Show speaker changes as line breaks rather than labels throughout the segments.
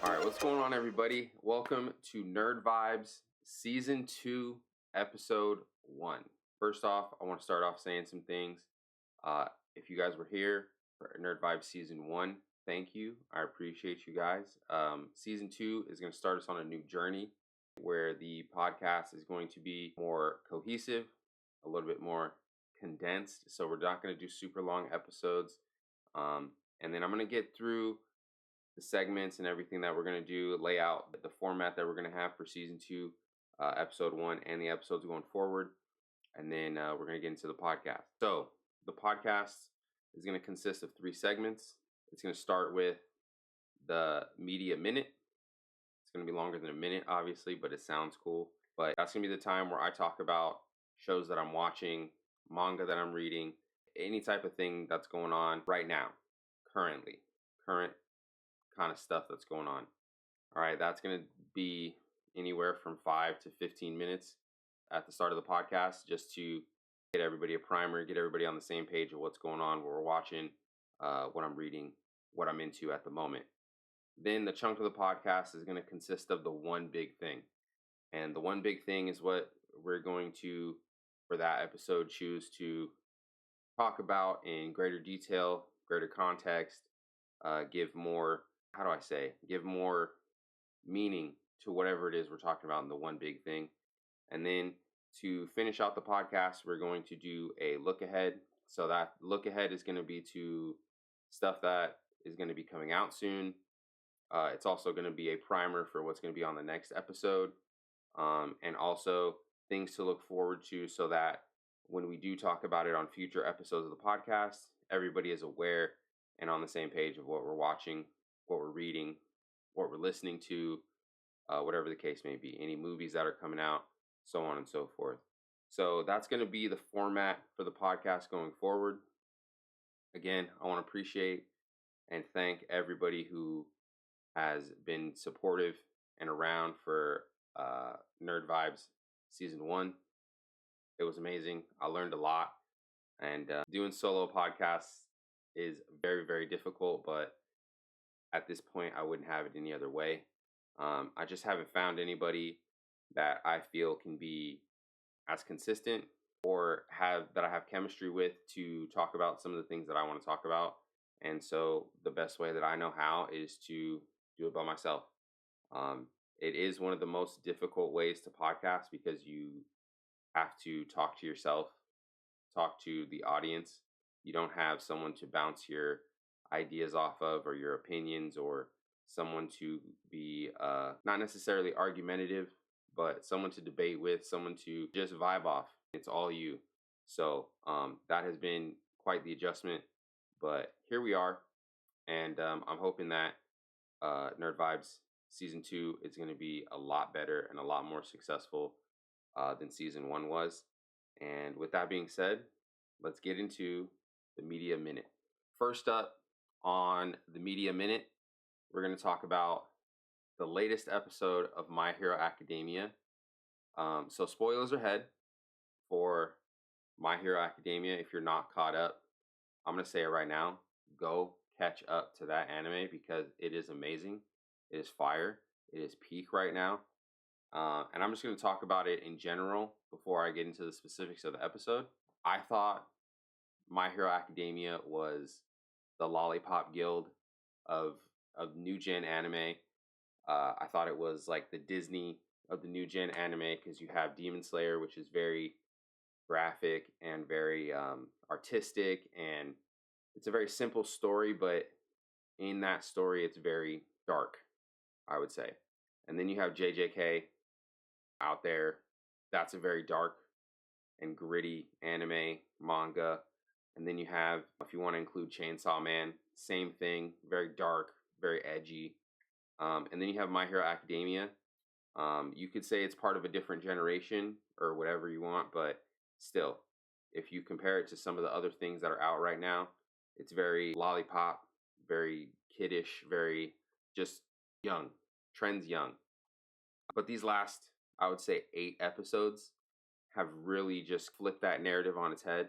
All right, what's going on, everybody? Welcome to Nerd Vibes Season 2, Episode 1. First off, I want to start off saying some things. If you guys were here for Nerd Vibes Season 1, thank you. I appreciate you guys. Season 2 is going to start us on a new journey where the podcast is going to be more cohesive, a little bit more condensed. So we're not going to do super long episodes. And then I'm going to get through the segments and everything that we're going to do, lay out the format that we're going to have for Season 2, Episode 1, and the episodes going forward. And then we're going to get into the podcast. So the podcast is going to consist of 3 segments. It's going to start with the Media Minute. It's going to be longer than a minute, obviously, but it sounds cool. But that's going to be the time where I talk about shows that I'm watching, manga that I'm reading, any type of thing that's going on right now, current kind of stuff that's going on. All right, that's going to be anywhere from 5 to 15 minutes at the start of the podcast, just to get everybody a primer, get everybody on the same page of what's going on, what we're watching, what I'm reading, what I'm into at the moment. Then the chunk of the podcast is going to consist of the one big thing. And the one big thing is what we're going to, for that episode, choose to talk about in greater detail, greater context, give more meaning to whatever it is we're talking about in the one big thing. And then to finish out the podcast, we're going to do a look ahead. So that look ahead is going to be to stuff that is going to be coming out soon. It's also going to be a primer for what's going to be on the next episode. And also things to look forward to, so that when we do talk about it on future episodes of the podcast, everybody is aware and on the same page of what we're watching, what we're reading, what we're listening to, whatever the case may be, any movies that are coming out, so on and so forth. So that's going to be the format for the podcast going forward. Again, I want to appreciate and thank everybody who has been supportive and around for Nerd Vibes Season 1. It was amazing. I learned a lot. And doing solo podcasts is very, very difficult, but at this point, I wouldn't have it any other way. I just haven't found anybody that I feel can be as consistent or that I have chemistry with to talk about some of the things that I want to talk about. And so the best way that I know how is to do it by myself. It is one of the most difficult ways to podcast because you have to talk to yourself, talk to the audience. You don't have someone to bounce your ideas off of, or your opinions, or someone to be not necessarily argumentative, but someone to debate with, someone to just vibe off. It's all you. So that has been quite the adjustment, but here we are. And I'm hoping that Nerd Vibes Season 2 is going to be a lot better and a lot more successful than Season 1 was. And with that being said, let's get into the Media Minute. First up on the Media Minute, we're going to talk about the latest episode of My Hero Academia. So spoilers ahead for My Hero Academia. If you're not caught up, I'm going to say it right now. Go catch up to that anime because it is amazing. It is fire. It is peak right now. And I'm just going to talk about it in general before I get into the specifics of the episode. I thought My Hero Academia was the Lollipop Guild of new gen anime. I thought it was like the Disney of the new gen anime because you have Demon Slayer, which is very graphic and very artistic, and it's a very simple story, but in that story it's very dark, I would say. And then you have JJK out there. That's a very dark and gritty anime manga. And then you have, if you want to include Chainsaw Man, same thing, very dark, very edgy. And then you have My Hero Academia. You could say it's part of a different generation or whatever you want, but still, if you compare it to some of the other things that are out right now, it's very lollipop, very kiddish, very just young, trends young. But these last, I would say, 8 episodes have really just flipped that narrative on its head.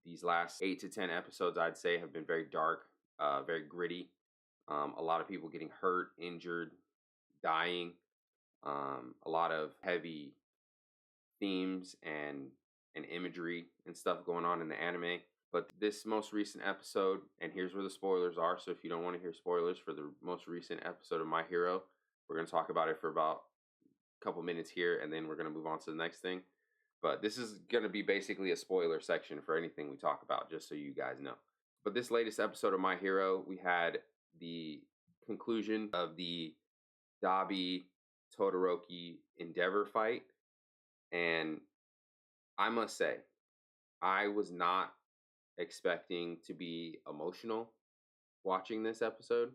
These last 8 to 10 episodes, I'd say, have been very dark, very gritty. A lot of people getting hurt, injured, dying. A lot of heavy themes and imagery and stuff going on in the anime. But this most recent episode, and here's where the spoilers are. So if you don't want to hear spoilers for the most recent episode of My Hero, we're going to talk about it for about a couple minutes here, and then we're going to move on to the next thing. But this is going to be basically a spoiler section for anything we talk about, just so you guys know. But this latest episode of My Hero, we had the conclusion of the Dabi Todoroki Endeavor fight. And I must say, I was not expecting to be emotional watching this episode,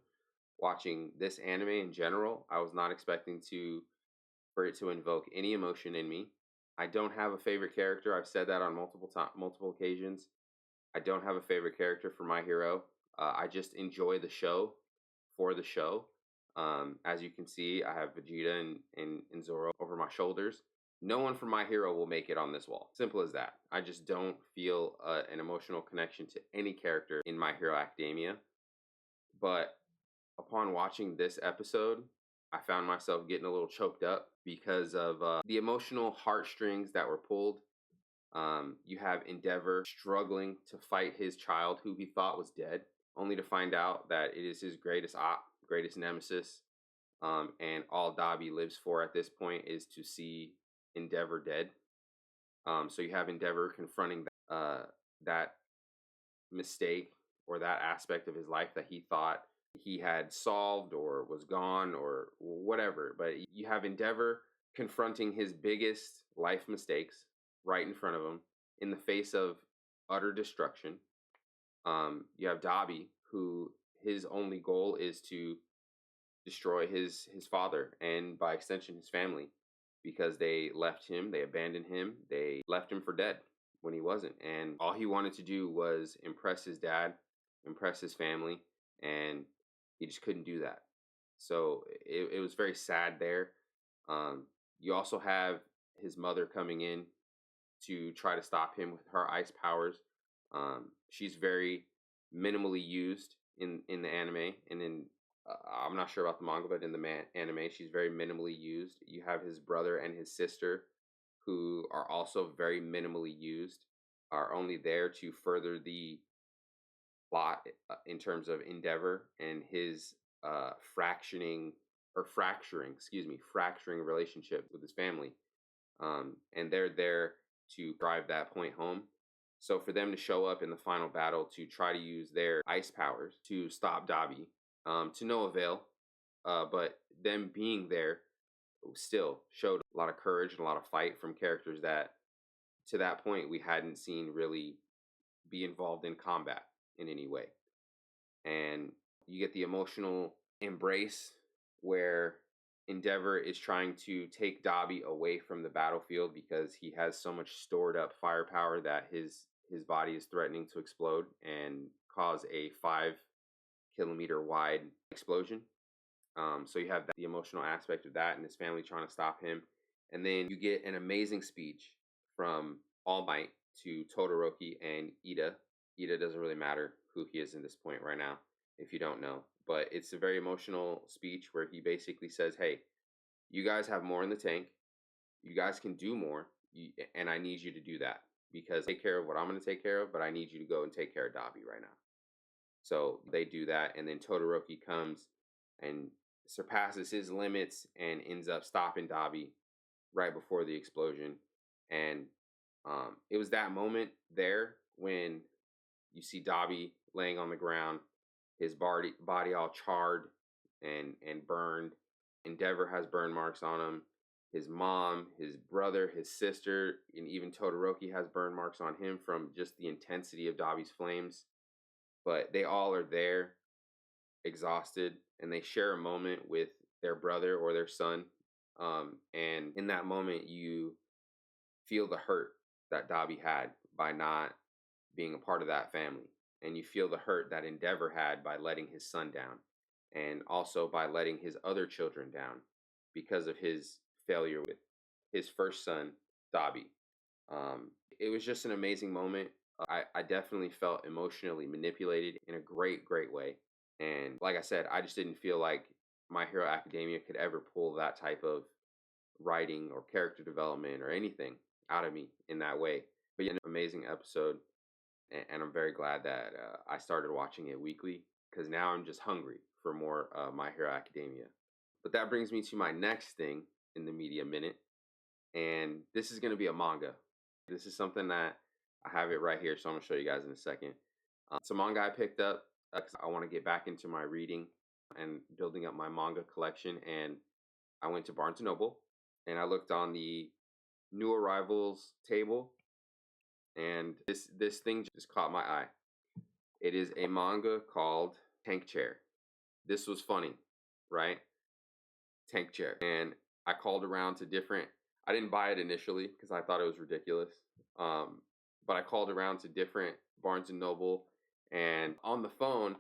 watching this anime in general. I was not expecting for it to invoke any emotion in me. I don't have a favorite character. I've said that on multiple occasions. I don't have a favorite character for My Hero. I just enjoy the show for the show. As you can see, I have Vegeta and Zoro over my shoulders. No one from My Hero will make it on this wall. Simple as that. I just don't feel an emotional connection to any character in My Hero Academia. But upon watching this episode, I found myself getting a little choked up because of the emotional heartstrings that were pulled. You have Endeavor struggling to fight his child who he thought was dead, only to find out that it is his greatest greatest nemesis. And all Dabi lives for at this point is to see Endeavor dead. So you have Endeavor confronting that mistake or that aspect of his life that he thought he had solved or was gone or whatever. But you have Endeavor confronting his biggest life mistakes right in front of him in the face of utter destruction. You have Dabi, who his only goal is to destroy his father and by extension his family, because they left him, they abandoned him, they left him for dead when he wasn't. And all he wanted to do was impress his dad, impress his family, and he just couldn't do that. So it was very sad there. You also have his mother coming in to try to stop him with her ice powers. She's very minimally used in the anime, and I'm not sure about the manga, but in the anime, she's very minimally used. You have his brother and his sister, who are also very minimally used, are only there to further the plot in terms of Endeavor and his fracturing relationship with his family. And they're there to drive that point home. So for them to show up in the final battle to try to use their ice powers to stop Dabi, to no avail, but them being there still showed a lot of courage and a lot of fight from characters that to that point we hadn't seen really be involved in combat in any way. And you get the emotional embrace where Endeavor is trying to take Dabi away from the battlefield because he has so much stored up firepower that his body is threatening to explode and cause a 5-kilometer wide explosion. So you have the emotional aspect of that and his family trying to stop him. And then you get an amazing speech from All Might to Todoroki and Ida. Ida doesn't really matter who he is in this point right now, if you don't know. But it's a very emotional speech where he basically says, hey, you guys have more in the tank. You guys can do more. And I need you to do that because take care of what I'm going to take care of, but I need you to go and take care of Dabi right now. So they do that. And then Todoroki comes and surpasses his limits and ends up stopping Dabi right before the explosion. And it was that moment there when you see Dabi laying on the ground, his body all charred and burned. Endeavor has burn marks on him. His mom, his brother, his sister, and even Todoroki has burn marks on him from just the intensity of Dabi's flames. But they all are there, exhausted, and they share a moment with their brother or their son. And in that moment, you feel the hurt that Dabi had by not being a part of that family. And you feel the hurt that Endeavor had by letting his son down, and also by letting his other children down because of his failure with his first son, Dabi. It was just an amazing moment. I definitely felt emotionally manipulated in a great way. And like I said, I just didn't feel like My Hero Academia could ever pull that type of writing or character development or anything out of me in that way. But yeah, an amazing episode, and I'm very glad that I started watching it weekly because now I'm just hungry for more My Hero Academia. But that brings me to my next thing in the media minute, and this is going to be a manga. This is something that I have it right here, so I'm going to show you guys in a second. It's a manga I picked up because I want to get back into my reading and building up my manga collection. And I went to Barnes and Noble and I looked on the new arrivals table, and this thing just caught my eye. It is a manga called Tank Chair. This was funny, right? Tank Chair. And I called around to different, I didn't buy it initially because I thought it was ridiculous. But I called around to different Barnes and Noble, and on the phone,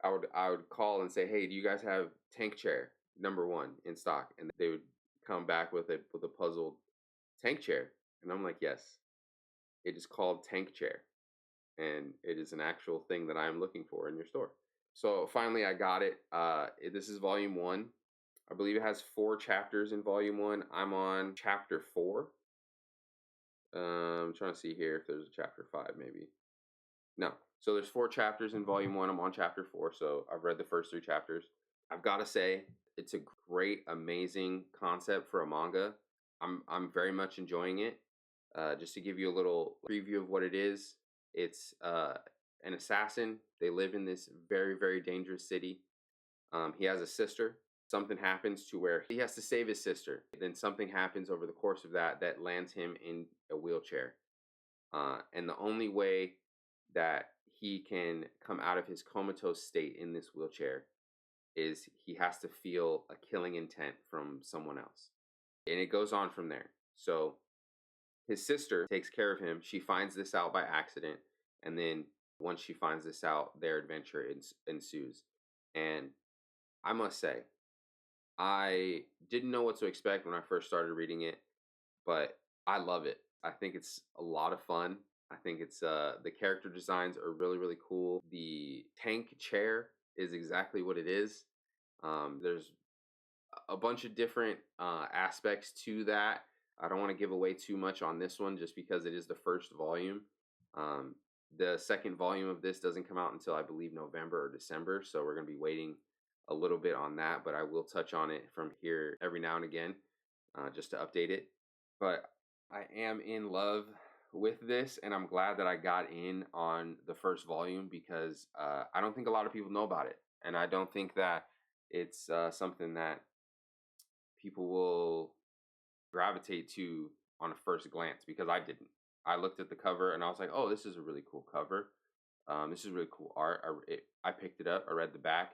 I would call and say, "Hey, do you guys have Tank Chair #1 in stock?" And they would come back with a puzzled Tank Chair, and I'm like, "Yes, it is called Tank Chair, and it is an actual thing that I am looking for in your store." So finally, I got it. This is volume 1. I believe it has 4 chapters in volume 1. I'm on chapter 4. I'm trying to see here if there's a chapter 5, maybe. No. So there's 4 chapters in volume 1. I'm on chapter 4, so I've read the first 3 chapters. I've got to say, it's a great, amazing concept for a manga. I'm very much enjoying it. Just to give you a little preview of what it is, it's an assassin. They live in this very, very dangerous city. He has a sister. Something happens to where he has to save his sister. Then something happens over the course of that lands him in a wheelchair. And the only way that he can come out of his comatose state in this wheelchair is he has to feel a killing intent from someone else. And it goes on from there. So his sister takes care of him. She finds this out by accident. And then once she finds this out, their adventure ensues. And I must say, I didn't know what to expect when I first started reading it, but I love it. I think it's a lot of fun. I think it's the character designs are really, really cool. The tank chair is exactly what it is. There's a bunch of different aspects to that. I don't want to give away too much on this one just because it is the first volume. Um, the second volume of this doesn't come out until I believe November or December, so we're going to be waiting a little bit on that, but I will touch on it from here every now and again just to update it. But I am in love with this, and I'm glad that I got in on the first volume because I don't think a lot of people know about it, and I don't think that it's something that people will gravitate to on a first glance because I didn't. I looked at the cover and I was like, "Oh, this is a really cool cover. This is really cool art." I picked it up. I read the back.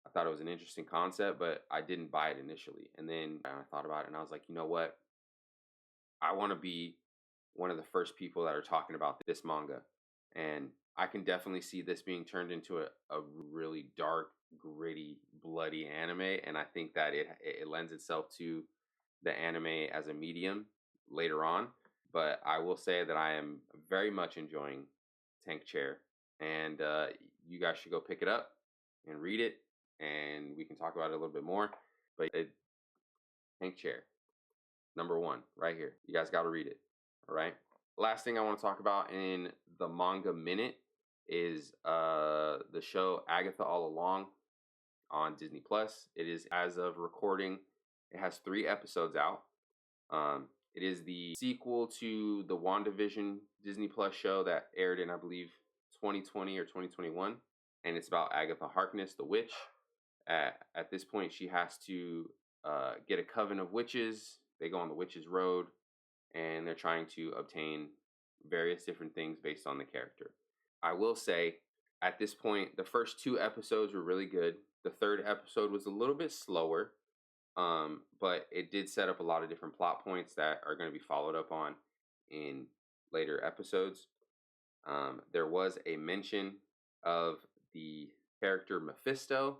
I thought it was an interesting concept, but I didn't buy it initially. And then I thought about it and I was like, you know what? I want to be one of the first people that are talking about this manga. And I can definitely see this being turned into a really dark, gritty, bloody anime. And I think that it lends itself to the anime as a medium later on. But I will say that I am very much enjoying Tank Chair. And you guys should go pick it up and read it. And we can talk about it a little bit more. But Tank Chair, #1, right here. You guys got to read it. All right. Last thing I want to talk about in the manga minute is the show Agatha All Along on Disney Plus. It is, as of recording, it has 3 episodes out. It is the sequel to the WandaVision Disney Plus show that aired in, I believe, 2020 or 2021, and it's about Agatha Harkness, the witch. At this point, she has to get a coven of witches. They go on the witches' road, and they're trying to obtain various different things based on the character. I will say, at this point, the first 2 episodes were really good. The third episode was a little bit slower, but it did set up a lot of different plot points that are going to be followed up on in later episodes. There was a mention of the character Mephisto,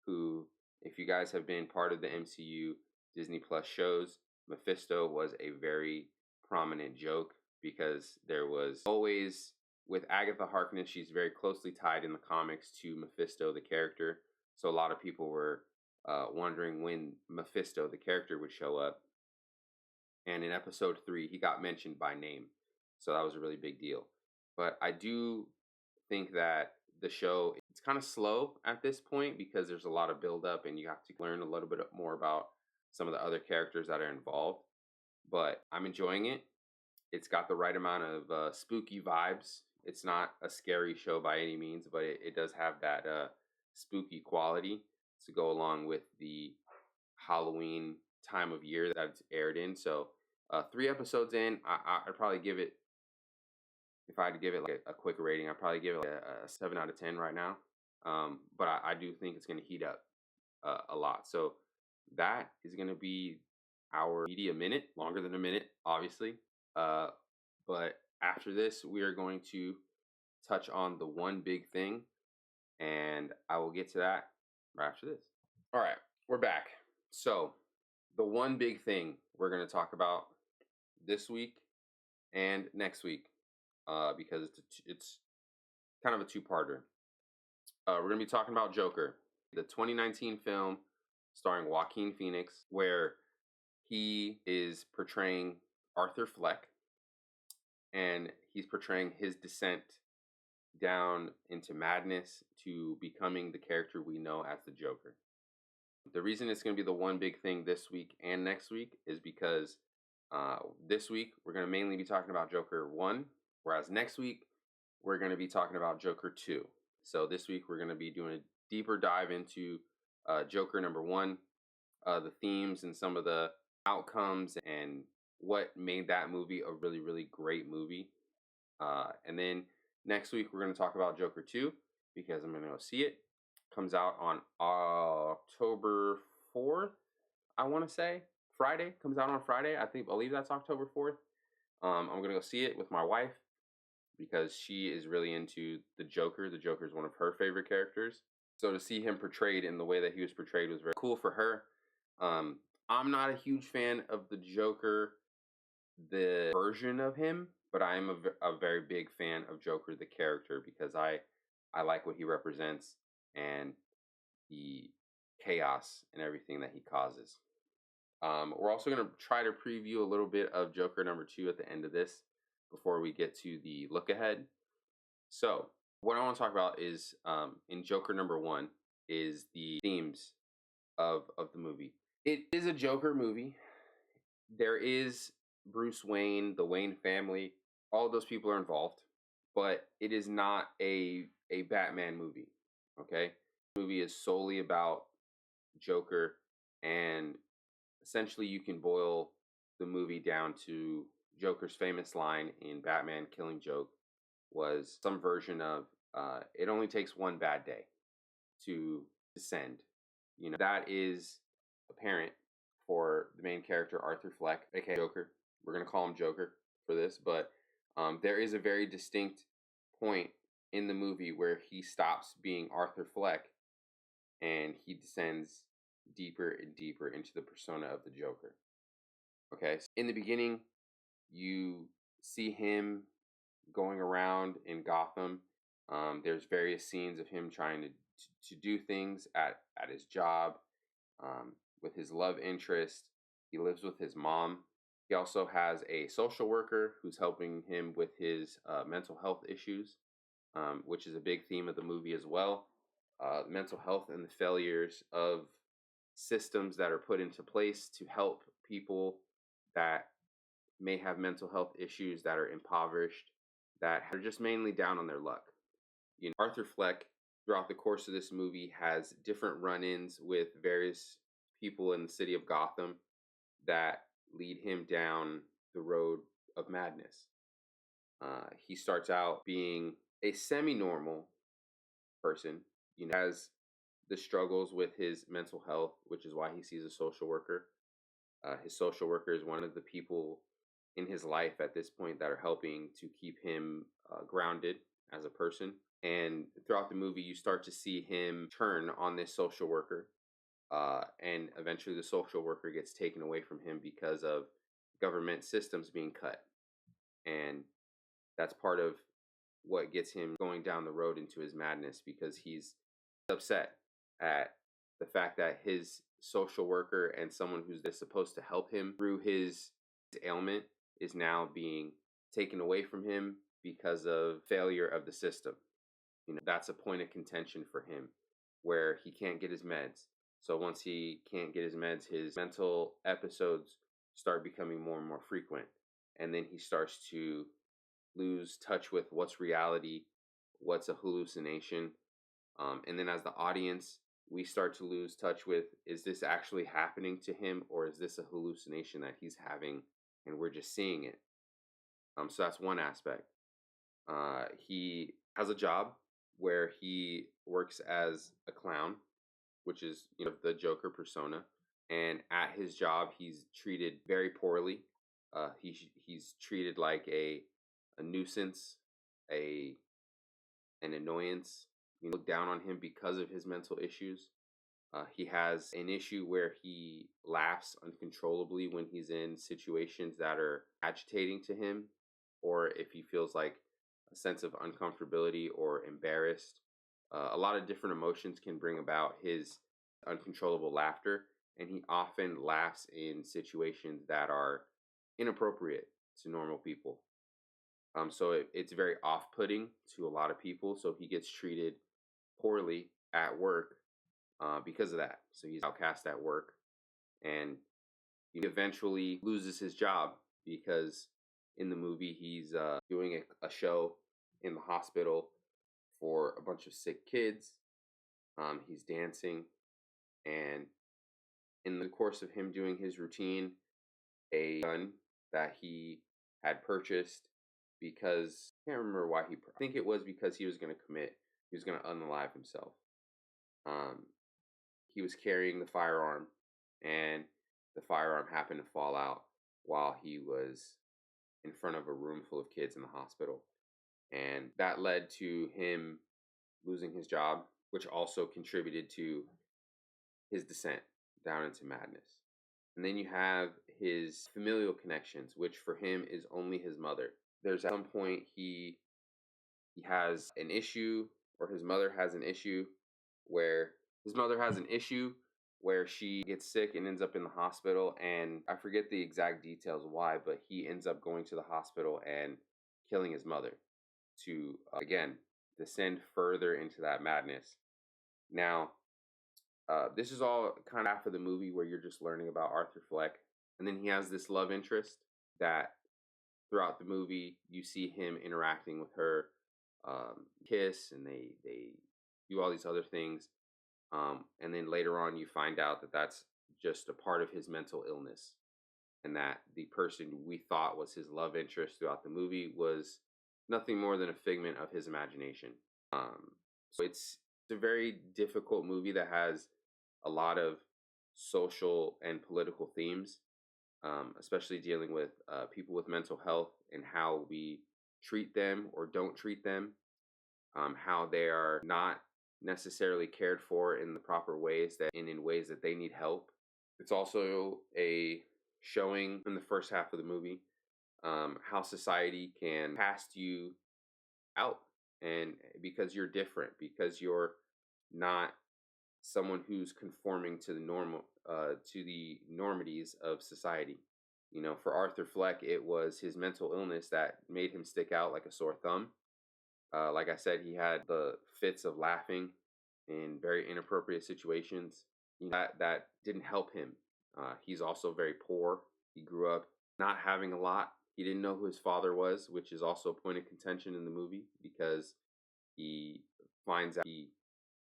who, if you guys have been part of the MCU Disney Plus shows, Mephisto was a very prominent joke because there was always with Agatha Harkness, she's very closely tied in the comics to Mephisto, the character. So a lot of people were wondering when Mephisto, the character, would show up. And in episode 3, he got mentioned by name. So that was a really big deal. But I do think that the show, it's kind of slow at this point because there's a lot of buildup and you have to learn a little bit more about some of the other characters that are involved. But I'm enjoying it. It's got the right amount of spooky vibes. It's not a scary show by any means, but it does have that spooky quality to go along with the Halloween time of year that it's aired in. So 3 episodes in, I'd probably give it, if I had to give it like a quick rating, I'd probably give it like a 7 out of 10 right now. But I do think it's going to heat up a lot. So that is going to be our media minute, longer than a minute, obviously. But after this, we are going to touch on the one big thing, and I will get to that right after this. All right, we're back. So the one big thing we're going to talk about this week and next week, because it's kind of a two-parter. We're going to be talking about Joker, the 2019 film starring Joaquin Phoenix, where he is portraying Arthur Fleck, and he's portraying his descent down into madness to becoming the character we know as the Joker. The reason it's going to be the one big thing this week and next week is because this week we're going to mainly be talking about Joker 1, whereas next week we're going to be talking about Joker 2. So this week we're going to be doing a deeper dive into Joker number 1, the themes and some of the outcomes and what made that movie a really, really great movie. And then next week we're going to talk about Joker 2 because I'm going to go see it. Comes out on October 4th, I want to say. Friday. Comes out on Friday. I believe that's October 4th. I'm going to go see it with my wife because she is really into the Joker. The Joker is one of her favorite characters. So to see him portrayed in the way that he was portrayed was very cool for her. I'm not a huge fan of the Joker, the version of him, but I am a very big fan of Joker, the character, because I like what he represents and the chaos and everything that he causes. We're also going to try to preview a little bit of Joker number 2 at the end of this before we get to the look ahead. So what I want to talk about is in Joker number 1 is the themes of the movie. It is a Joker movie. There is Bruce Wayne, the Wayne family, all of those people are involved, but it is not a Batman movie, okay? The movie is solely about Joker, and essentially you can boil the movie down to Joker's famous line in Batman Killing Joke was some version of, it only takes one bad day to descend. You know, that is apparent for the main character, Arthur Fleck, aka Joker. We're going to call him Joker for this, but there is a very distinct point in the movie where he stops being Arthur Fleck and he descends deeper and deeper into the persona of the Joker. Okay, so in the beginning, you see him going around in Gotham. There's various scenes of him trying to do things at his job, with his love interest. He lives with his mom. He also has a social worker who's helping him with his mental health issues, which is a big theme of the movie as well. Mental health and the failures of systems that are put into place to help people that may have mental health issues, that are impoverished, that are just mainly down on their luck. You know, Arthur Fleck, throughout the course of this movie, has different run-ins with various people in the city of Gotham that lead him down the road of madness. He starts out being a semi-normal person, you know, has the struggles with his mental health, which is why he sees a social worker. His social worker is one of the people in his life at this point that are helping to keep him grounded as a person. And throughout the movie, you start to see him turn on this social worker. And eventually the social worker gets taken away from him because of government systems being cut. And that's part of what gets him going down the road into his madness, because he's upset at the fact that his social worker and someone who's supposed to help him through his ailment is now being taken away from him because of failure of the system. That's a point of contention for him, where he can't get his meds. So once he can't get his meds, his mental episodes start becoming more and more frequent. And then he starts to lose touch with what's reality, what's a hallucination. And then as the audience, we start to lose touch with, is this actually happening to him, or is this a hallucination that he's having and we're just seeing it? So that's one aspect. He has a job where he works as a clown, which is the Joker persona. And at his job, he's treated very poorly. He's treated like a nuisance, an annoyance. Look down on him because of his mental issues. He has an issue where he laughs uncontrollably when he's in situations that are agitating to him, or if he feels like a sense of uncomfortability or embarrassed. A lot of different emotions can bring about his uncontrollable laughter, and he often laughs in situations that are inappropriate to normal people. So it's very off-putting to a lot of people. So he gets treated poorly at work because of that. So he's outcast at work, and he eventually loses his job because in the movie he's doing a show in the hospital for a bunch of sick kids. He's dancing, and in the course of him doing his routine, a gun that he had purchased, because I can't remember why I think it was because he was going to unalive himself. He was carrying the firearm, and the firearm happened to fall out while he was in front of a room full of kids in the hospital. And that led to him losing his job, which also contributed to his descent down into madness. And then you have his familial connections, which for him is only his mother. There's at some point he has an issue, or his mother has an issue where she gets sick and ends up in the hospital, and I forget the exact details why, but he ends up going to the hospital and killing his mother to again descend further into that madness. Now, this is all kind of after the movie where you're just learning about Arthur Fleck, and then he has this love interest that throughout the movie you see him interacting with her, kiss, and they do all these other things. And then later on, you find out that that's just a part of his mental illness, and that the person we thought was his love interest throughout the movie was nothing more than a figment of his imagination. So it's a very difficult movie that has a lot of social and political themes, especially dealing with people with mental health and how we treat them or don't treat them, how they are not necessarily cared for in the proper ways in ways that they need help. It's also a showing in the first half of the movie how society can cast you out, and because you're different, because you're not someone who's conforming to the normities of society. For Arthur Fleck, it was his mental illness that made him stick out like a sore thumb. Like I said, he had the fits of laughing in very inappropriate situations. That didn't help him. He's also very poor. He grew up not having a lot. He didn't know who his father was, which is also a point of contention in the movie, because he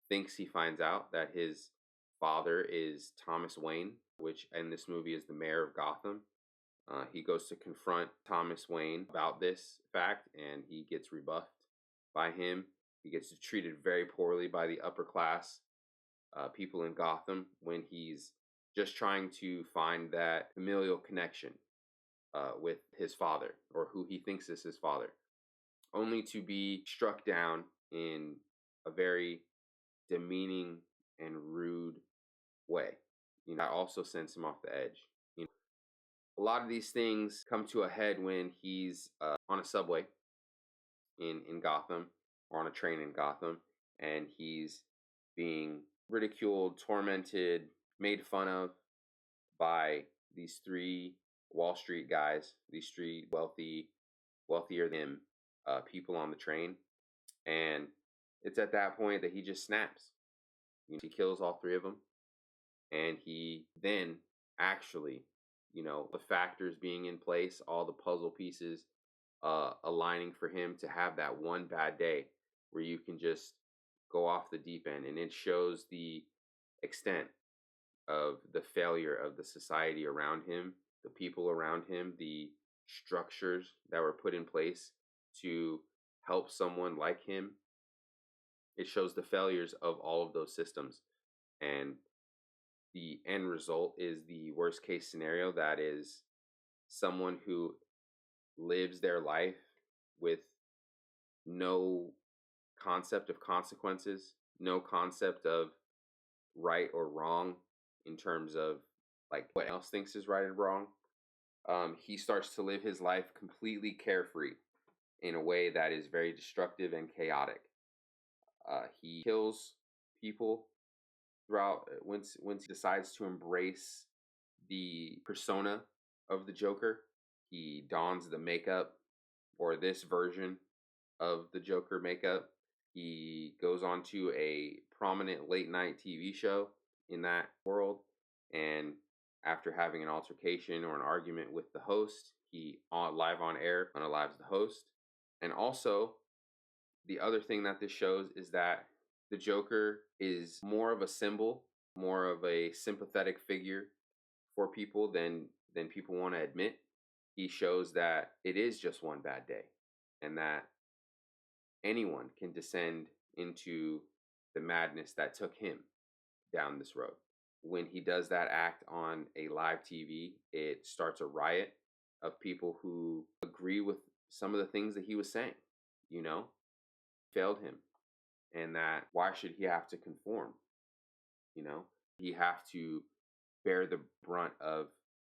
thinks he finds out that his father is Thomas Wayne, which in this movie is the mayor of Gotham. He goes to confront Thomas Wayne about this fact, and he gets rebuffed by him. He gets treated very poorly by the upper class people in Gotham when he's just trying to find that familial connection with his father, or who he thinks is his father, only to be struck down in a very demeaning and rude way. That also sends him off the edge. A lot of these things come to a head when he's on a subway, in Gotham, or on a train in Gotham, and he's being ridiculed, tormented, made fun of by these three Wall Street guys, these three wealthier than him, people on the train. And it's at that point that he just snaps. He kills all three of them, and he then actually, the factors being in place, all the puzzle pieces aligning for him to have that one bad day where you can just go off the deep end, and it shows the extent of the failure of the society around him, the people around him, the structures that were put in place to help someone like him. It shows the failures of all of those systems. And the end result is the worst case scenario, that is someone who lives their life with no concept of consequences, no concept of right or wrong in terms of like what else thinks is right and wrong. He starts to live his life completely carefree in a way that is very destructive and chaotic. He kills people throughout once he decides to embrace the persona of the Joker. He dons the makeup, or this version of the Joker makeup. He goes on to a prominent late night TV show in that world, and after having an altercation or an argument with the host, he live on air unalives the host. And also, the other thing that this shows is that the Joker is more of a symbol, more of a sympathetic figure for people than people want to admit. He shows that it is just one bad day, and that anyone can descend into the madness that took him down this road. When he does that act on a live TV, it starts a riot of people who agree with some of the things that he was saying, failed him. And that why should he have to conform? He have to bear the brunt of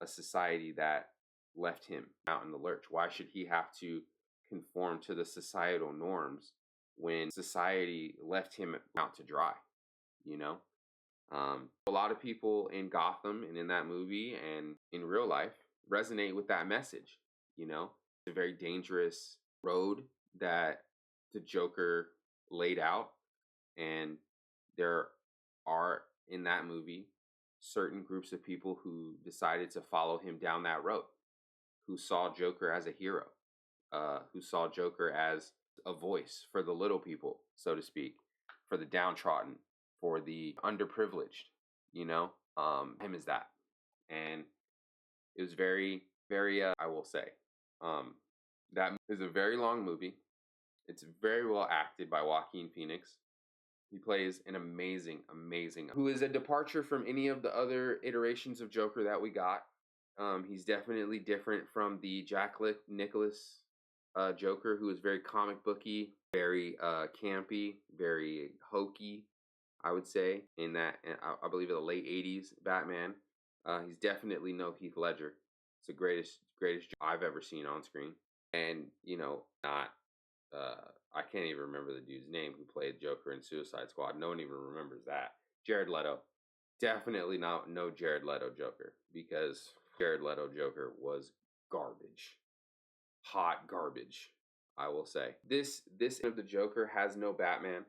a society that left him out in the lurch. Why should he have to conform to the societal norms when society left him out to dry? A lot of people in Gotham and in that movie and in real life resonate with that message. It's a very dangerous road that the Joker laid out, and there are in that movie certain groups of people who decided to follow him down that road, who saw Joker as a hero, who saw Joker as a voice for the little people, so to speak, for the downtrodden, for the underprivileged. Him as that. And it was very, very, I will say, that is a very long movie. It's very well acted by Joaquin Phoenix. He plays an amazing, who is a departure from any of the other iterations of Joker that we got. He's definitely different from the Jack Nicklaus Joker, who is very comic booky, very campy, very hokey, I would say, in that, I believe, in the late 80s Batman. He's definitely no Heath Ledger. It's the greatest I've ever seen on screen. And, not, I can't even remember the dude's name who played Joker in Suicide Squad. No one even remembers that. Jared Leto. Definitely no Jared Leto Joker, because Jared Leto Joker was garbage. Hot garbage, I will say. This of the Joker has no Batman.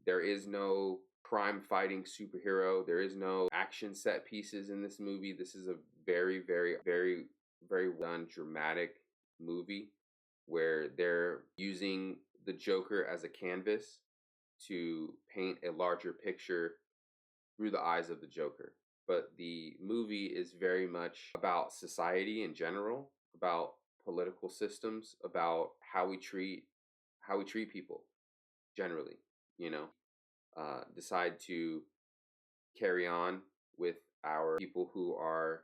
There is no crime fighting superhero. There is no action set pieces in this movie. This is a very, very, very, very well done dramatic movie where they're using the Joker as a canvas to paint a larger picture through the eyes of the Joker. But the movie is very much about society in general, about political systems, about how we treat people generally. Decide to carry on with our people who are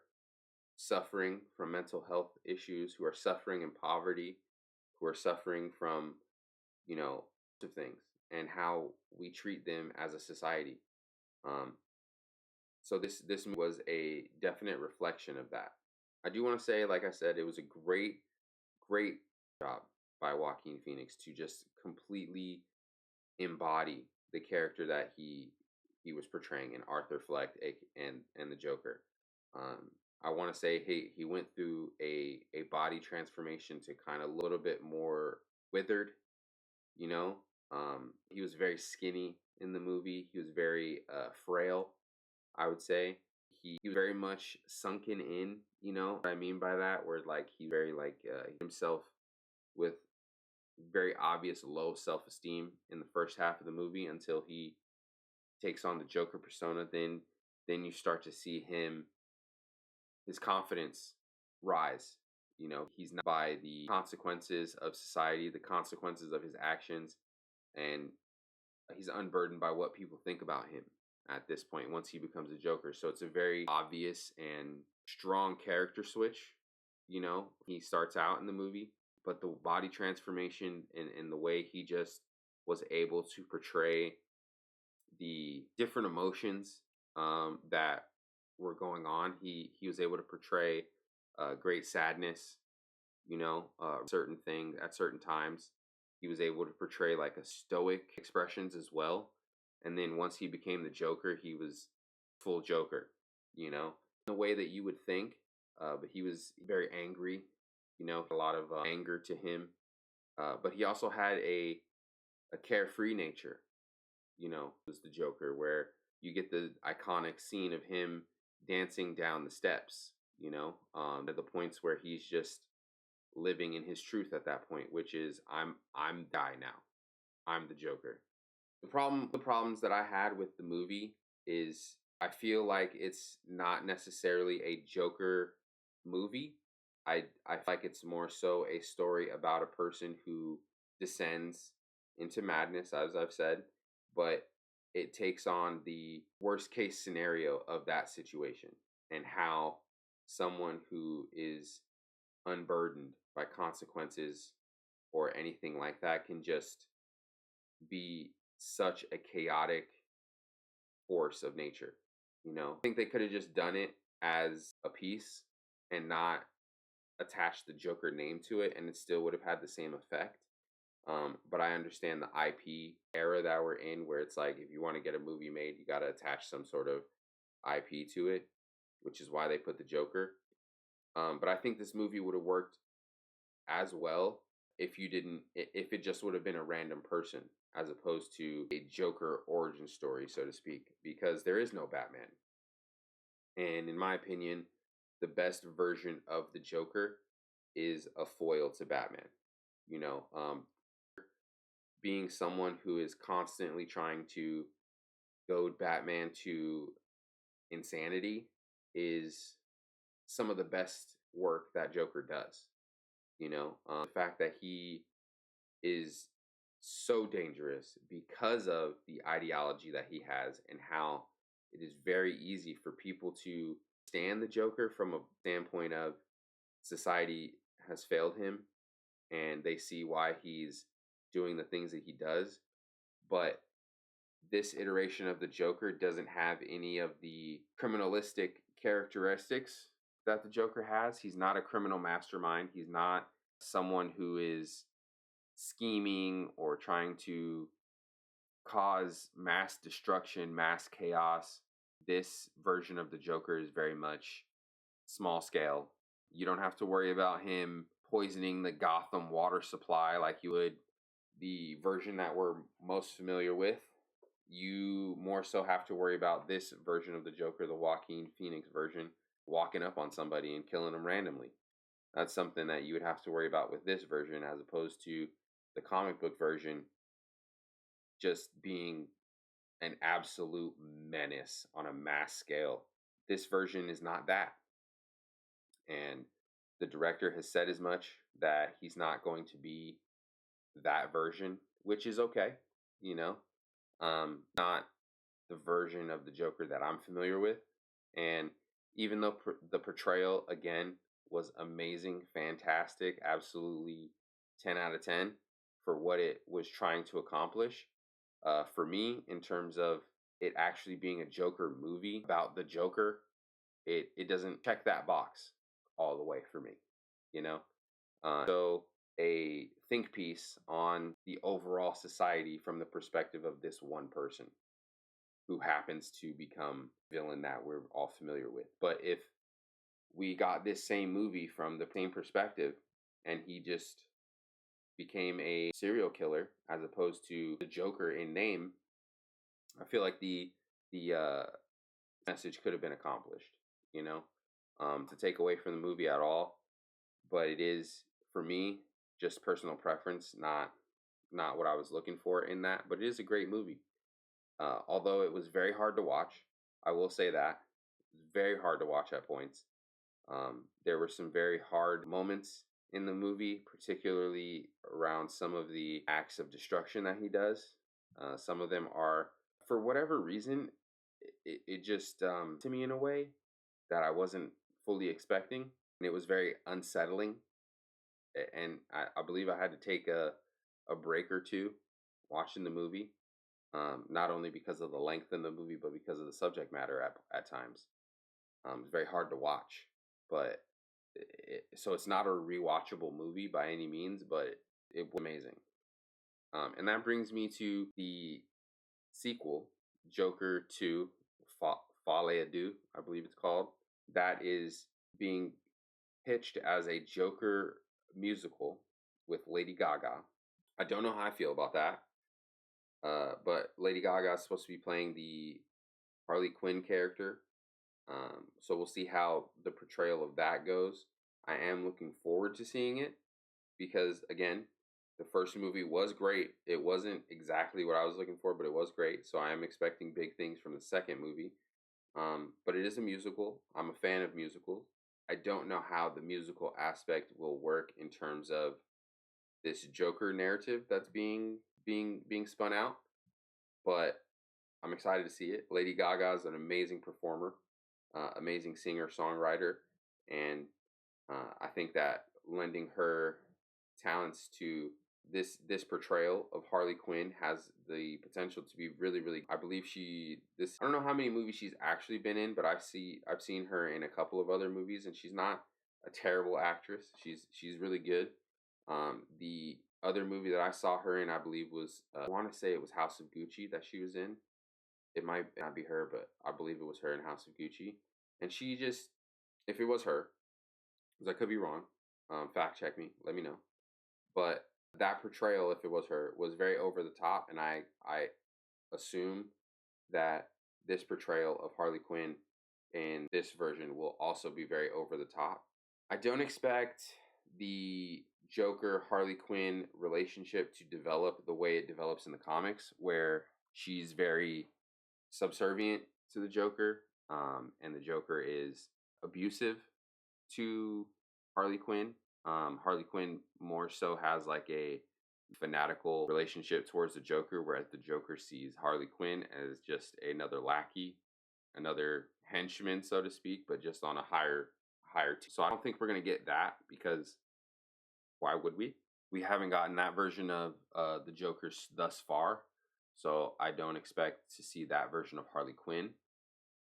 suffering from mental health issues, who are suffering in poverty, who are suffering from, of things, and how we treat them as a society. So this was a definite reflection of that. I do want to say, like I said, it was a great job. by Joaquin Phoenix to just completely embody the character that he was portraying in Arthur Fleck and the Joker. Um, I want to say he went through a body transformation to kind of a little bit more withered, you know. He was very skinny in the movie. He was very frail, I would say. He was very much sunken in, you know what I mean by that, where like he very like himself with very obvious low self-esteem in the first half of the movie until he takes on the Joker persona. Then you start to see his confidence rise. You know, he's not by the consequences of society, the consequences of his actions, and he's unburdened by what people think about him at this point once he becomes a Joker. So it's a very obvious and strong character switch. You know, he starts out in the movie, but the body transformation and the way he just was able to portray the different emotions that were going on. He was able to portray great sadness, you know, certain things at certain times. He was able to portray like a stoic expressions as well. And then once he became the Joker, he was full Joker, you know, in the way that you would think. But he was very angry, you know, a lot of anger to him. But he also had a carefree nature, you know, was the Joker, where you get the iconic scene of him dancing down the steps, you know, at the points where he's just living in his truth at that point, which is I'm die now. I'm the Joker. The problems that I had with the movie is I feel like it's not necessarily a Joker movie. I feel like it's more so a story about a person who descends into madness, as I've said, but it takes on the worst case scenario of that situation and how someone who is unburdened by consequences or anything like that can just be such a chaotic force of nature. You know, I think they could have just done it as a piece and not attached the Joker name to it, and it still would have had the same effect. But I understand the IP era that we're in, where it's like if you want to get a movie made, you got to attach some sort of IP to it, which is why they put the Joker. But I think this movie would have worked as well if it just would have been a random person as opposed to a Joker origin story, so to speak, because there is no Batman. And in my opinion, the best version of the Joker is a foil to Batman. You know, being someone who is constantly trying to goad Batman to insanity is some of the best work that Joker does. You know, the fact that he is so dangerous because of the ideology that he has and how it is very easy for people to stand the Joker from a standpoint of society has failed him and they see why he's doing the things that he does. But this iteration of the Joker doesn't have any of the criminalistic characteristics that the Joker has. He's not a criminal mastermind. He's not someone who is scheming or trying to cause mass destruction, mass chaos. This version of the Joker is very much small scale. You don't have to worry about him poisoning the Gotham water supply like you would the version that we're most familiar with. You more so have to worry about this version of the Joker, the Joaquin Phoenix version, walking up on somebody and killing them randomly. That's something that you would have to worry about with this version as opposed to the comic book version just being an absolute menace on a mass scale. This version is not that. And the director has said as much that he's not going to be that version, which is okay, you know. Not the version of the Joker that I'm familiar with. And even though the portrayal again was amazing, fantastic, absolutely 10 out of 10 for what it was trying to accomplish, for me, in terms of it actually being a Joker movie about the Joker, it doesn't check that box all the way for me, you know. So a think piece on the overall society from the perspective of this one person who happens to become villain that we're all familiar with. But if we got this same movie from the same perspective and he just became a serial killer as opposed to the Joker in name, I feel like the message could have been accomplished, you know, to take away from the movie at all. But it is, for me, just personal preference, not what I was looking for in that. But it is a great movie. Although it was very hard to watch, I will say that very hard to watch at points. There were some very hard moments in the movie, particularly around some of the acts of destruction that he does. Some of them are, for whatever reason, it just to me in a way that I wasn't fully expecting, and it was very unsettling. And I believe I had to take a break or two watching the movie, not only because of the length in the movie, but because of the subject matter at times. It's very hard to watch, but so it's not a rewatchable movie by any means, but it was amazing. And that brings me to the sequel, Joker 2, Folie à Deux, I believe it's called. That is being pitched as a Joker musical with Lady Gaga. I don't know how I feel about that, but Lady Gaga is supposed to be playing the Harley Quinn character. So we'll see how the portrayal of that goes. I am looking forward to seeing it because, again, the first movie was great. It wasn't exactly what I was looking for, but it was great. So I am expecting big things from the second movie. But it is a musical. I'm a fan of musicals. I don't know how the musical aspect will work in terms of this Joker narrative that's being spun out, but I'm excited to see it. Lady Gaga is an amazing performer, amazing singer songwriter, and I think that lending her talents to this portrayal of Harley Quinn has the potential to be really, really. I believe I don't know how many movies she's actually been in, but I've seen her in a couple of other movies, and she's not a terrible actress. She's really good. The other movie that I saw her in, I believe, was I want to say it was House of Gucci that she was in. It might not be her, but I believe it was her in House of Gucci. And she just, if it was her, because I could be wrong, fact check me, let me know. But that portrayal, if it was her, was very over the top, and I assume that this portrayal of Harley Quinn in this version will also be very over the top. I don't expect the Joker Harley Quinn relationship to develop the way it develops in the comics, where she's very subservient to the Joker, and the Joker is abusive to Harley Quinn. Harley Quinn more so has like a fanatical relationship towards the Joker, whereas the Joker sees Harley Quinn as just another lackey, another henchman, so to speak, but just on a higher. So I don't think we're gonna get that, because why would we? We haven't gotten that version of the Joker thus far, so I don't expect to see that version of Harley Quinn.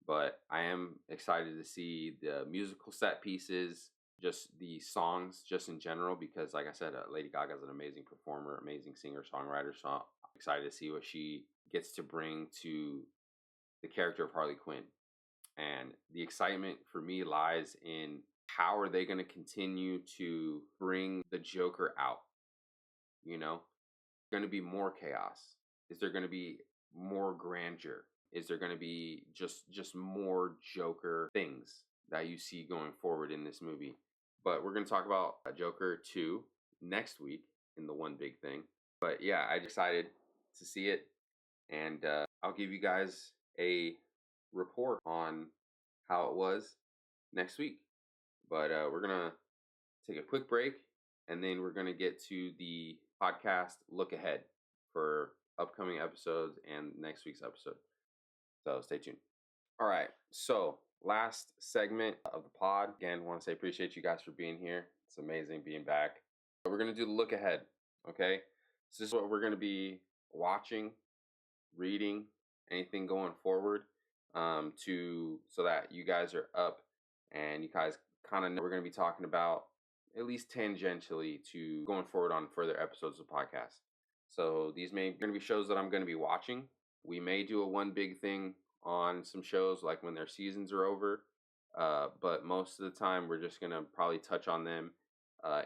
But I am excited to see the musical set pieces, just the songs, just in general, because, like I said, Lady Gaga is an amazing performer, amazing singer songwriter. So I'm excited to see what she gets to bring to the character of Harley Quinn. And the excitement for me lies in how are they going to continue to bring the Joker out? You know, going to be more chaos? Is there going to be more grandeur? Is there going to be just more Joker things that you see going forward in this movie? But we're going to talk about Joker 2 next week in the one big thing. But yeah, I'm excited to see it, and I'll give you guys a report on how it was next week. But we're going to take a quick break, and then we're going to get to the podcast look ahead for upcoming episodes and next week's episode. So stay tuned. All right. So last segment of the pod. Again, want to say appreciate you guys for being here. It's amazing being back. We're going to do the look ahead. Okay. So this is what we're going to be watching, reading, anything going forward, so that you guys are up and you guys kind of know what we're going to be talking about at least tangentially to going forward on further episodes of podcasts. So these may going to be shows that I'm going to be watching. We may do a one big thing on some shows like when their seasons are over, but most of the time we're just going to probably touch on them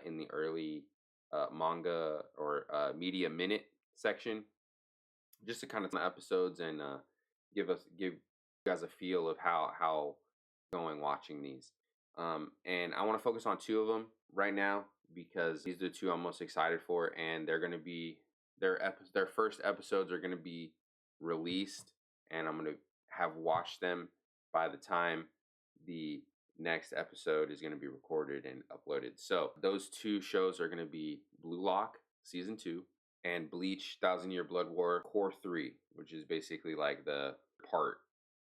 in the early manga or media minute section, just to kind of episodes and give you guys a feel of how going watching these. And I want to focus on two of them right now because these are the two I'm most excited for, and they're going to be their first episodes are going to be released, and I'm going to have watched them by the time the next episode is going to be recorded and uploaded. So those two shows are going to be Blue Lock season 2 and Bleach Thousand Year Blood War Core 3, which is basically like the part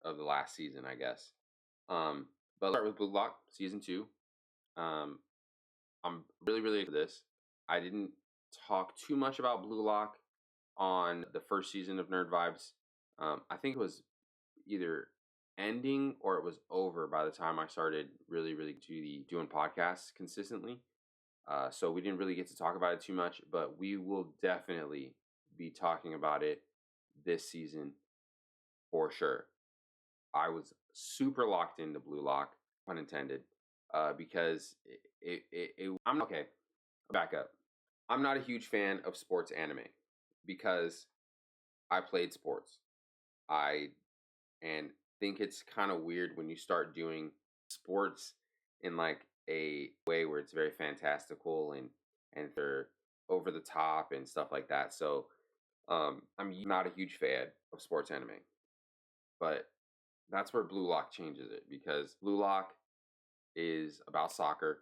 of the last season, I guess. But let's start with Blue Lock season 2. I'm really into this. I didn't talk too much about Blue Lock on the first season of Nerd Vibes. I think it was either ending or it was over by the time I started really doing podcasts consistently. So we didn't really get to talk about it too much, but we will definitely be talking about it this season for sure. I was super locked into Blue Lock, pun intended, because I'm okay. Back up. I'm not a huge fan of sports anime because I played sports. I and think it's kind of weird when you start doing sports in like a way where it's very fantastical and they're over the top and stuff like that. So I'm not a huge fan of sports anime, but that's where Blue Lock changes it because Blue Lock is about soccer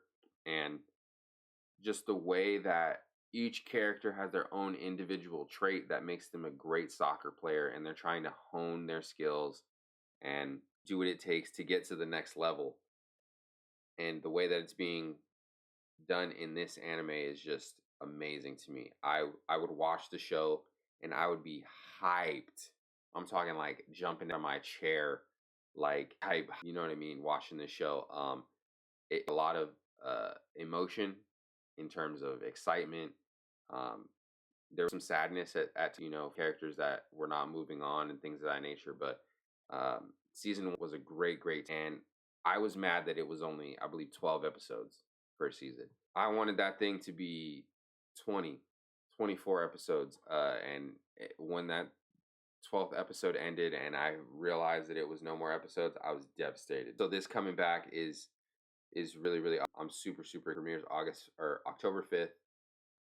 and just the way that each character has their own individual trait that makes them a great soccer player, and they're trying to hone their skills and do what it takes to get to the next level. And the way that it's being done in this anime is just amazing to me. I would watch the show and I would be hyped. I'm talking like jumping out of my chair, like hype. You know what I mean? Watching the show. A lot of emotion in terms of excitement. Um, there was some sadness at characters that were not moving on and things of that nature. But season 1 was a great, and I was mad that it was only, I believe, 12 episodes per season. I wanted that thing to be 20, 24 episodes. And when that 12th episode ended and I realized that it was no more episodes, I was devastated. So this coming back is really I'm super premieres August or October 5th,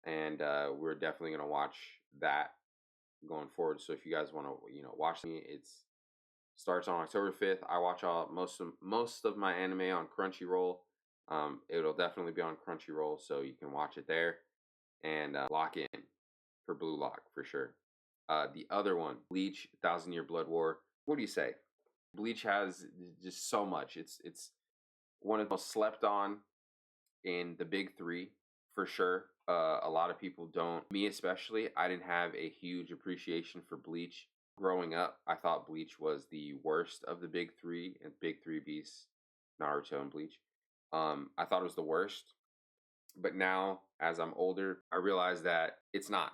and we're definitely gonna watch that going forward. So if you guys want to watch me, it's starts on October 5th. I watch most of my anime on Crunchyroll. It'll definitely be on Crunchyroll, so you can watch it there and lock in for Blue Lock for sure. The other one, Bleach Thousand Year Blood War. What do you say? Bleach has just so much. It's one of the most slept on in the big three for sure. A lot of people don't, me especially. I didn't have a huge appreciation for Bleach growing up. I thought Bleach was the worst of the big three, and big three beasts, Naruto and Bleach. I thought it was the worst, but now as I'm older, I realize that it's not.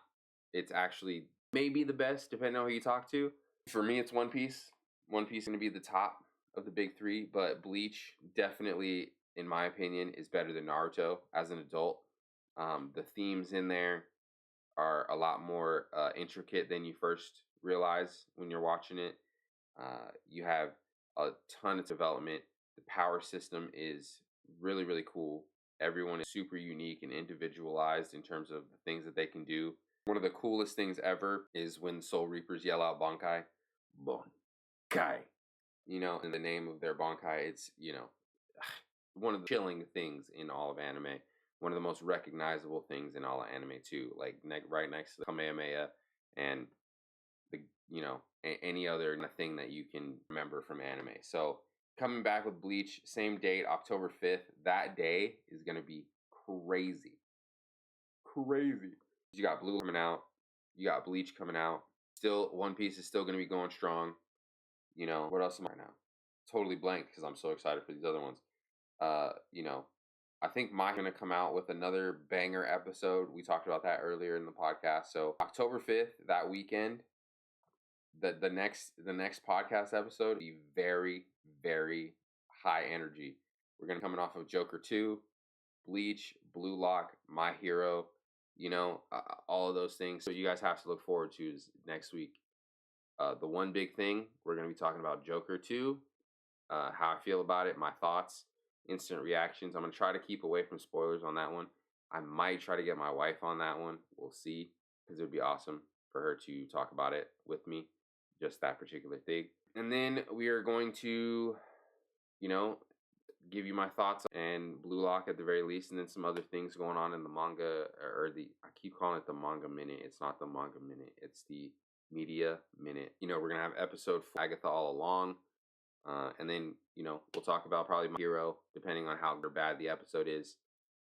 It's actually maybe the best, depending on who you talk to. For me, it's One Piece. One Piece is going to be the top of the big three, but Bleach definitely, in my opinion, is better than Naruto as an adult. The themes in there are a lot more intricate than you first realize when you're watching it. You have a ton of development. The power system is really cool. Everyone is super unique and individualized in terms of the things that they can do. One of the coolest things ever is when Soul Reapers yell out Bankai. Bankai. In the name of their Bankai, it's, one of the chilling things in all of anime. One of the most recognizable things in all of anime too. Like right next to the Kamehameha and the, any other thing that you can remember from anime. So coming back with Bleach, same date, October 5th. That day is going to be crazy. You got Blue coming out. You got Bleach coming out. Still, One Piece is still going to be going strong. What else am I right now? Totally blank because I'm so excited for these other ones. I think Mike's gonna come out with another banger episode. We talked about that earlier in the podcast. So October 5th, that weekend, the next podcast episode be very, very high energy. We're gonna be coming off of Joker 2, Bleach, Blue Lock, My Hero, all of those things. So you guys have to look forward to is next week. The one big thing we're gonna be talking about Joker 2, how I feel about it, my thoughts, instant reactions. I'm gonna try to keep away from spoilers on that one. I might try to get my wife on that one. We'll see, because it would be awesome for her to talk about it with me, just that particular thing. And then we are going to, you know, give you my thoughts and Blue Lock at the very least, and then some other things going on in the manga, or I keep calling it the manga minute. It's not the manga minute. It's the media minute. We're gonna have episode 4, Agatha All Along. And then, we'll talk about probably My Hero, depending on how good or bad the episode is.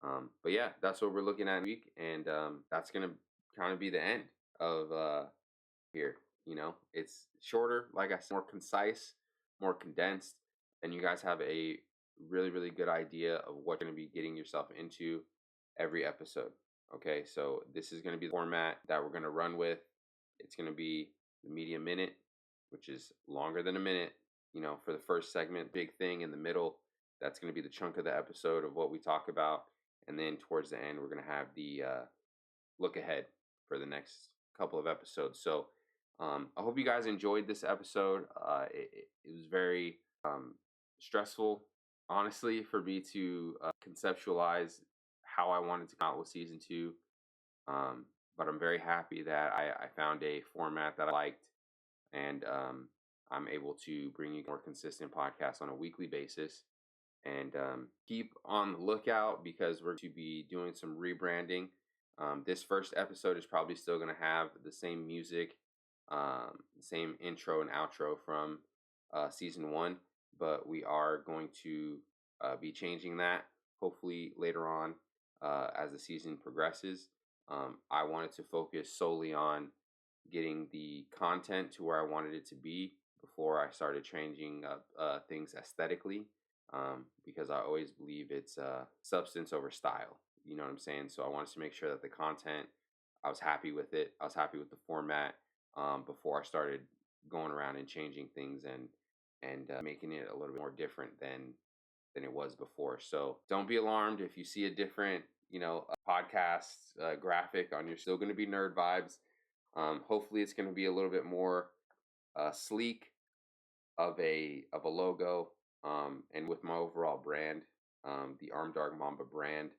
But yeah, that's what we're looking at week. And that's going to kind of be the end of here. It's shorter, like I said, more concise, more condensed. And you guys have a really, really good idea of what you're going to be getting yourself into every episode. Okay, so this is going to be the format that we're going to run with. It's going to be the media minute, which is longer than a minute. For the first segment, big thing in the middle, that's going to be the chunk of the episode of what we talk about. And then towards the end, we're going to have the look ahead for the next couple of episodes. So I hope you guys enjoyed this episode. It was very stressful, honestly, for me to conceptualize how I wanted to come out with season 2. But I'm very happy that I found a format that I liked, and I'm able to bring you more consistent podcasts on a weekly basis. And keep on the lookout, because we're to be doing some rebranding. This first episode is probably still going to have the same music, same intro and outro from season 1, but we are going to be changing that hopefully later on as the season progresses. I wanted to focus solely on getting the content to where I wanted it to be before I started changing up things aesthetically, because I always believe it's substance over style. You know what I'm saying? So I wanted to make sure that the content, I was happy with it. I was happy with the format before I started going around and changing things and making it a little bit more different than it was before. So don't be alarmed if you see a different, podcast graphic on your. Still going to be nerd vibes. Hopefully, it's going to be a little bit more sleek of a logo, and with my overall brand, the Arm Dark Mamba brand,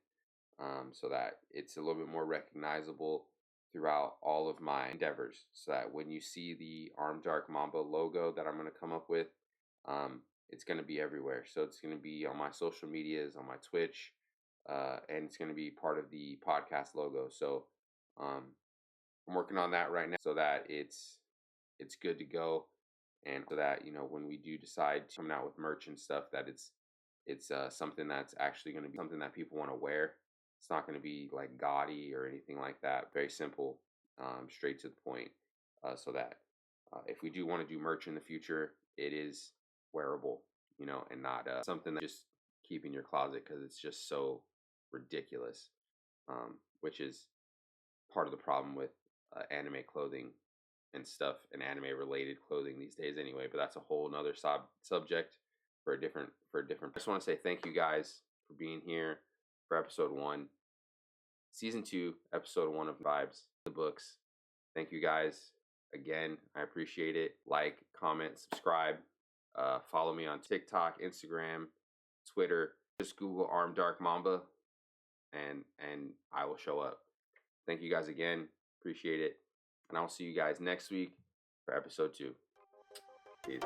so that it's a little bit more recognizable throughout all of my endeavors. So that when you see the Arm Dark Mamba logo that I'm going to come up with, it's going to be everywhere. So it's going to be on my social medias, on my Twitch, and it's going to be part of the podcast logo. So I'm working on that right now, so that it's good to go, and so that when we do decide to come out with merch and stuff, that it's something that's actually going to be something that people want to wear. It's not going to be like gaudy or anything like that. Very simple, straight to the point, so that if we do want to do merch in the future, it is wearable, and not something that just keep in your closet because it's just so ridiculous, which is part of the problem with anime clothing and stuff, and anime related clothing these days anyway. But that's a whole nother subject for a different. I just want to say thank you guys for being here for episode 1, season 2, episode 1 of Vibes, the books. Thank you guys again. I appreciate it. Like, comment, subscribe. Follow me on TikTok, Instagram, Twitter. Just Google Arm Dark Mamba, and I will show up. Thank you guys again. Appreciate it. And I'll see you guys next week for episode 2. Peace.